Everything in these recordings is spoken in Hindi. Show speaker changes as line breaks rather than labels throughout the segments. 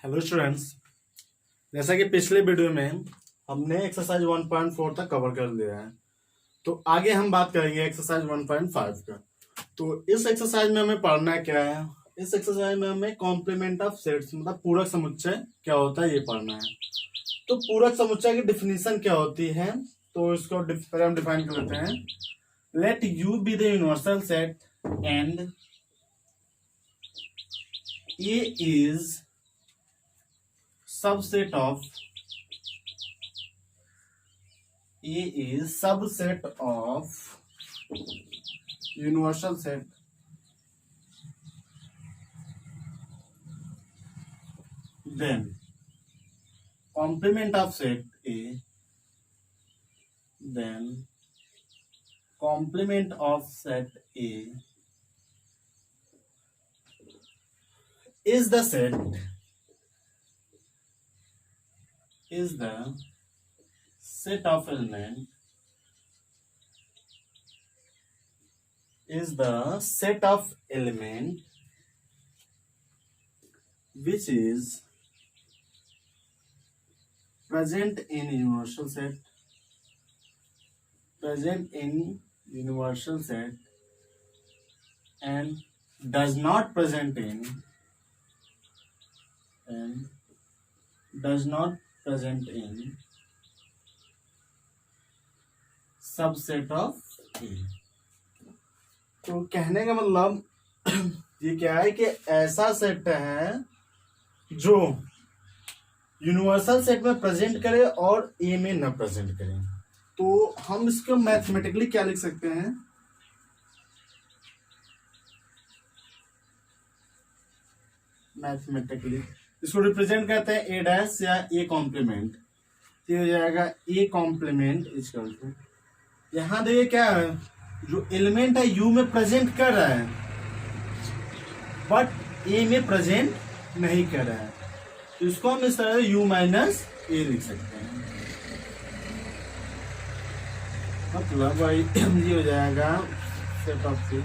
हेलो स्टूडेंट्स, जैसा कि पिछले वीडियो में हमने एक्सरसाइज 1.4 तक कवर कर लिया है। तो आगे हम बात करेंगे एक्सरसाइज 1.5 का। तो इस एक्सरसाइज में हमें पढ़ना क्या है? इस एक्सरसाइज में हमें कॉम्प्लीमेंट ऑफ सेट्स मतलब पूरक समुच्चय क्या होता है ये पढ़ना है। तो पूरक समुच्चय की डिफिनीशन क्या होती है, तो इसको पहले हम डिफाइन कर लेते हैं। Let you be the universal set and A is subset of A is subset of universal set then complement of set A then complement of set A is the set of element which is present in universal set and does not present in subset of A. तो कहने का मतलब ये क्या है कि ऐसा सेट है जो यूनिवर्सल सेट में प्रेजेंट करे और ए में न प्रेजेंट करे। तो हम इसको मैथमेटिकली क्या लिख सकते हैं? मैथमेटिकली इसको रिप्रेजेंट करते हैं ए डैश या ए कॉम्प्लीमेंट। ये हो जाएगा ए कॉम्प्लीमेंट इक्वल टू, यहां देखिए क्या है, जो एलिमेंट है यू में प्रेजेंट कर रहा है बट ए में प्रेजेंट नहीं कर रहा है, तो इसको हम इस तरह यू माइनस ए लिख सकते हैं। मतलब ये हो जाएगा set of C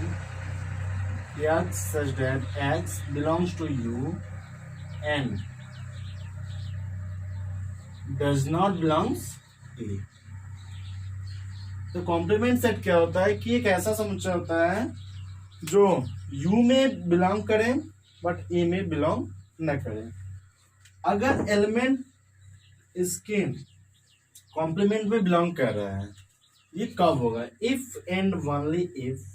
x such that x belongs to u and does not belongs a। तो कॉम्प्लीमेंट सेट क्या होता है कि एक ऐसा समुच्चय होता है जो U में बिलोंग करे बट A में बिलोंग न करे। अगर एलिमेंट इसके कॉम्प्लीमेंट में बिलोंग कर रहा है, ये कब होगा? If and only if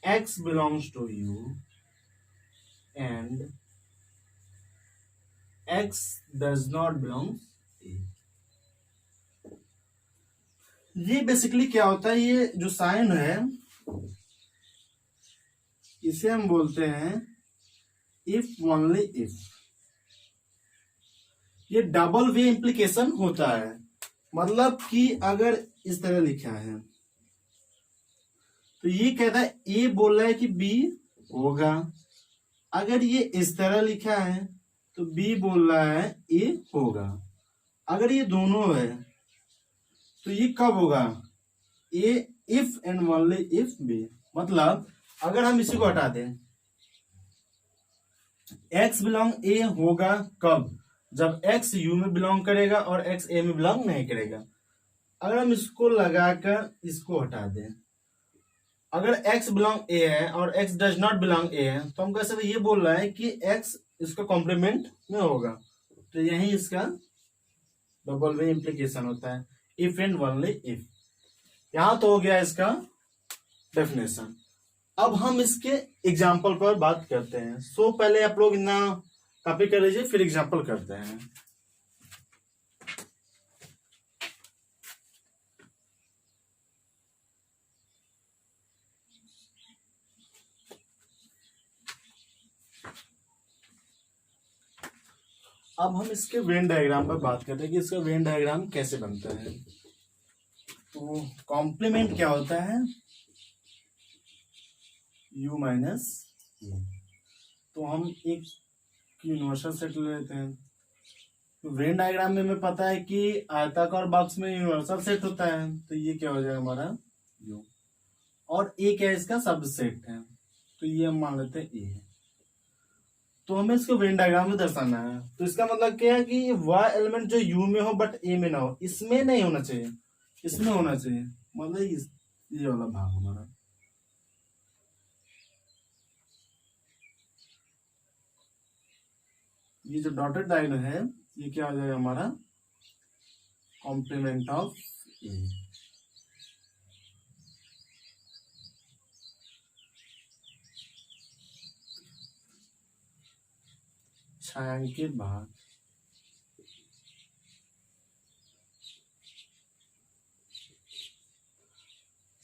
X belongs to U and X does not belong A। ये बेसिकली क्या होता है, ये जो साइन है इसे हम बोलते हैं इफ ओनली इफ। ये डबल वे इंप्लीकेशन होता है, मतलब कि अगर इस तरह लिखा है तो ये कहता है ए बोल रहा है कि बी होगा। अगर ये इस तरह लिखा है तो बी बोल रहा है ए होगा। अगर ये दोनों है तो ये कब होगा? A if and only if B. मतलब अगर हम इसी को हटा दें, एक्स बिलोंग ए होगा कब? जब एक्स यू में बिलोंग करेगा और एक्स ए में बिलोंग नहीं करेगा। अगर हम इसको लगाकर इसको हटा दें, अगर x बिलोंग ए है और x डज नॉट बिलोंग ए है, तो हम कह सकते ये बोल रहा है कि x इसका कॉम्प्लीमेंट में होगा। तो यही इसका डबल वे इंप्लीकेशन होता है, इफ एंड ओनली इफ। यहां तो हो गया इसका डेफिनेशन। अब हम इसके एग्जाम्पल पर बात करते हैं। सो पहले आप लोग इतना कॉपी कर लीजिए, फिर एग्जाम्पल करते हैं। अब हम इसके वेन डायग्राम पर बात करते हैं कि इसका वेन डायग्राम कैसे बनता है। तो कॉम्प्लीमेंट क्या होता है? u माइनस ए। तो हम एक यूनिवर्सल सेट ले लेते हैं। तो वेन डायग्राम में हमें पता है कि आयताकार बॉक्स में यूनिवर्सल सेट होता है, तो ये क्या हो जाएगा हमारा u। और ए क्या है? इसका सबसेट है, तो ये हम मान लेते हैं ए है। तो हमें इसको वेन डायग्राम में दर्शाना है। तो इसका मतलब क्या है कि वह एलिमेंट जो यू में हो बट ए में ना हो, इसमें नहीं होना चाहिए, इसमें होना चाहिए, मतलब ये वाला भाग हमारा। ये जो डॉटेड डायग्राम है ये क्या हो जाएगा हमारा कॉम्प्लीमेंट ऑफ ए। छायांकित भाग,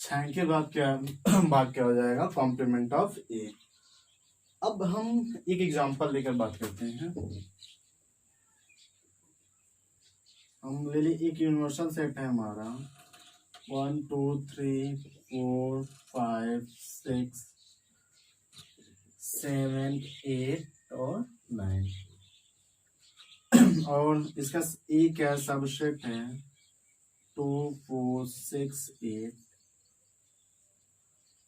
छायांकित भाग क्या हो जाएगा कॉम्प्लीमेंट ऑफ ए। अब हम एक एग्जांपल लेकर बात करते हैं। हम ले ली एक यूनिवर्सल सेट है हमारा 1 2 3 4 5 6 7 8 और 9 और इसका ए क्या सबसेट है 2 4 6 8।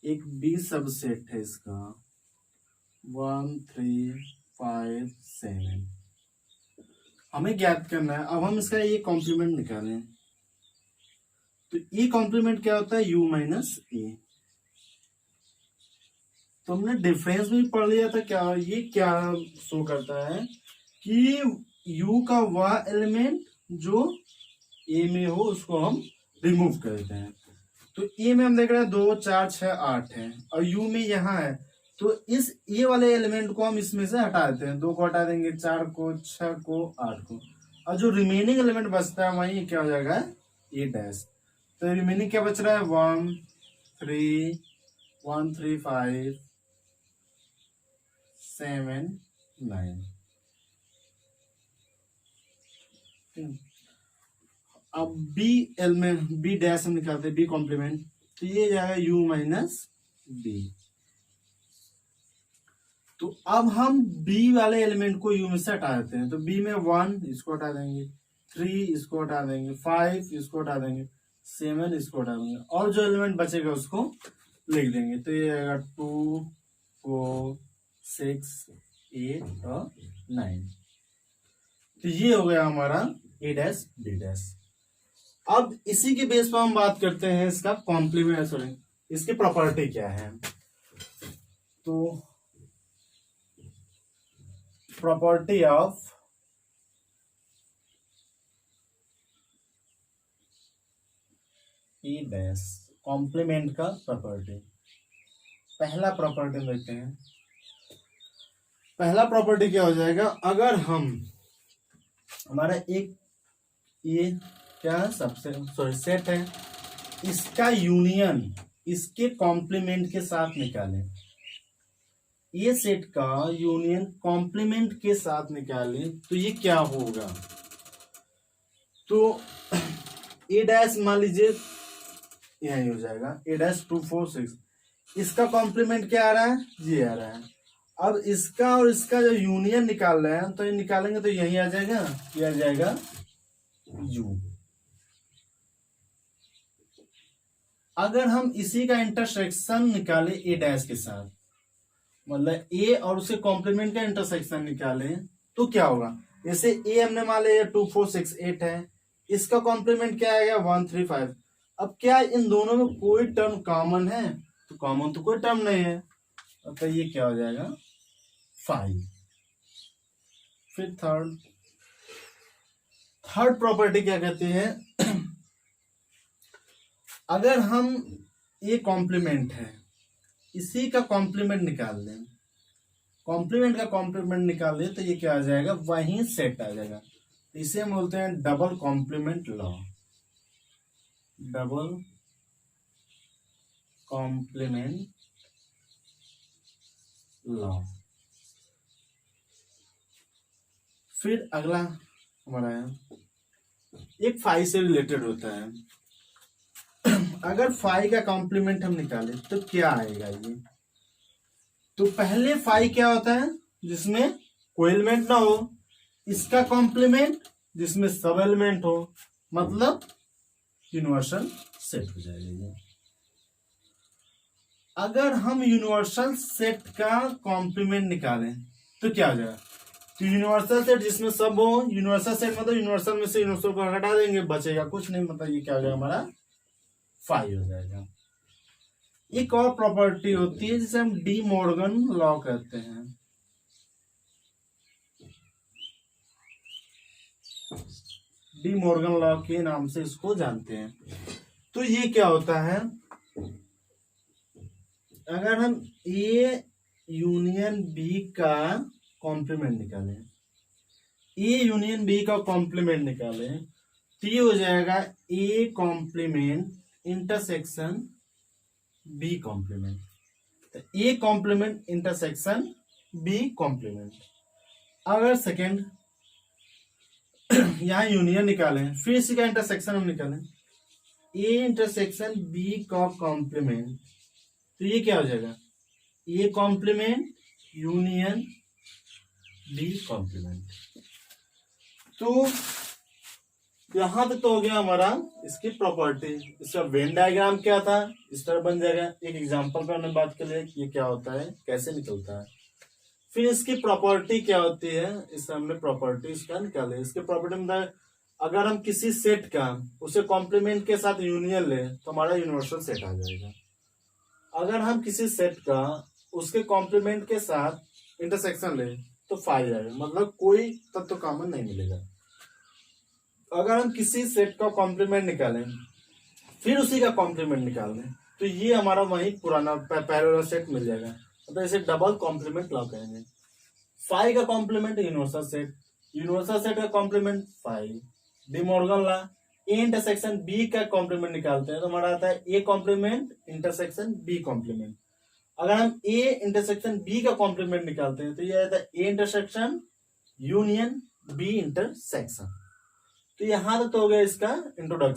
एक बी सबसेट है इसका 1 3 5 7। हमें ज्ञात करना है। अब हम इसका ये कॉम्प्लीमेंट निकालें तो ये कॉम्प्लीमेंट क्या होता है u माइनस ए। तो हमने डिफरेंस भी पढ़ लिया था। क्या ये क्या शो करता है कि u का वह एलिमेंट जो a में हो उसको हम रिमूव कर देते हैं। तो a में हम देख रहे हैं 2 4 6 8 है और u में यहाँ है, तो इस ए वाले एलिमेंट को हम इसमें से हटा देते हैं। 2 को हटा देंगे, 4 को, 6 को, 8 को, और जो रिमेनिंग एलिमेंट बचता है वही क्या हो जाएगा ए डैश। तो रिमेनिंग क्या बच रहा है 1 3 1 3 5 7 9। अब बी एलिमेंट बी डैश हम निकालते हैं, बी कॉम्प्लीमेंट, तो ये जाएगा u माइनस बी। तो अब हम b वाले एलिमेंट को u में से हटा देते हैं। तो b में 1 इसको हटा देंगे, 3 इसको हटा देंगे, 5 इसको हटा देंगे, 7 इसको हटा देंगे, और जो एलिमेंट बचेगा उसको लिख देंगे। तो ये आएगा 2 4 6 8 और 9। तो ये हो गया हमारा a डैश b डैश। अब इसी के बेस पर हम बात करते हैं इसका कॉम्प्लीमेंट, सॉरी इसकी प्रॉपर्टी क्या है। तो property of E dash, complement का प्रॉपर्टी। पहला प्रॉपर्टी देखते हैं। पहला प्रॉपर्टी क्या हो जाएगा, अगर हम हमारा एक ये क्या सबसे सॉरी सेट है, इसका यूनियन इसके कॉम्प्लीमेंट के साथ निकालें, ये सेट का यूनियन कॉम्प्लीमेंट के साथ निकालें, तो ये क्या होगा। तो ए डैश मान लीजिए यही हो जाएगा ए डैश 2 4 6, इसका कॉम्प्लीमेंट क्या आ रहा है, ये आ रहा है। अब इसका और इसका जो यूनियन निकाल रहे हैं तो ये निकालेंगे तो यही आ जाएगा, ये आ जाएगा यू। अगर हम इसी का इंटरसेक्शन निकाले ए डैश के साथ, मतलब ए और उसके कॉम्प्लीमेंट का इंटरसेक्शन निकाले, तो क्या होगा। जैसे ए हमने मान लिया 2 4 6 8 है, इसका कॉम्प्लीमेंट क्या आएगा 1 3 5। अब क्या इन दोनों में कोई टर्म कॉमन है, तो कॉमन तो कोई टर्म नहीं है, तो ये क्या हो जाएगा 5। फिर थर्ड प्रॉपर्टी क्या कहती है, अगर हम ये कॉम्प्लीमेंट है इसी का कॉम्प्लीमेंट निकाल लें, कॉम्प्लीमेंट का कॉम्प्लीमेंट निकाल लें, तो ये क्या आ जाएगा वही सेट आ जाएगा। इसे हम बोलते हैं double complement law, double complement law. फिर अगला हमारा है एक फाइव से रिलेटेड होता है। अगर फाइव का कॉम्प्लीमेंट हम निकालें तो क्या आएगा ये। तो पहले फाइव क्या होता है, जिसमें कोई एलिमेंट ना हो, इसका कॉम्प्लीमेंट जिसमें सब एलिमेंट हो, मतलब यूनिवर्सल सेट हो जाएगा ये। अगर हम यूनिवर्सल सेट का कॉम्प्लीमेंट निकालें तो क्या हो जाएगा, तो यूनिवर्सल सेट जिसमें सब हो, यूनिवर्सल सेट मतलब यूनिवर्सल में से यूनिवर्सल को हटा देंगे, बचेगा कुछ नहीं, मतलब ये क्या हो जाएगा हमारा 5 हो जाएगा। एक और प्रॉपर्टी होती है जिसे हम डी मॉर्गन लॉ कहते हैं। डी मॉर्गन लॉ के नाम से इसको जानते हैं। तो ये क्या होता है, अगर हम ए यूनियन बी का कॉम्प्लीमेंट निकालें, ए यूनियन बी का कॉम्प्लीमेंट निकालें, तो ये हो जाएगा A complement intersection B complement. तो A complement intersection B complement. अगर सेकेंड यहां यूनियन निकालें, फिर इसी का इंटरसेक्शन हम निकालें, ए इंटरसेक्शन बी का कॉम्प्लीमेंट, तो ये क्या हो जाएगा, A complement union B complement. तो यहां तक तो हो गया हमारा इसकी प्रॉपर्टी। इसका वेन डायग्राम क्या था, इस तरह बन जाएगा। एक एग्जांपल पे हमने बात कर लिया कि ये क्या होता है, कैसे निकलता है। फिर इसकी प्रॉपर्टी क्या होती है, इस हमने प्रॉपर्टी इसका निकाले। इसके प्रॉपर्टी में अगर हम किसी सेट का उसे कॉम्प्लीमेंट के साथ यूनियन ले तो हमारा यूनिवर्सल सेट आ जाएगा। अगर हम किसी सेट का उसके कॉम्प्लीमेंट के साथ इंटरसेक्शन ले तो 5 आएगा, मतलब कोई तत्व तो कॉमन नहीं मिलेगा। अगर हम किसी सेट का कॉम्प्लीमेंट निकालें फिर उसी का कॉम्प्लीमेंट निकाल लें तो ये हमारा वही पुराना पैरेलल सेट मिल जाएगा, मतलब इसे डबल कॉम्प्लीमेंट लॉ कहेंगे। 5 का कॉम्प्लीमेंट यूनिवर्सल सेट का complement 5। De Morgan law, A intersection B का कॉम्प्लीमेंट निकालते हैं तो हमारा आता है A complement intersection B complement. अगर हम ए इंटरसेक्शन बी का कॉम्प्लीमेंट निकालते हैं तो ये आता है A intersection union B intersection. तो यहां तक तो हो गया इसका इंट्रोडक्शन।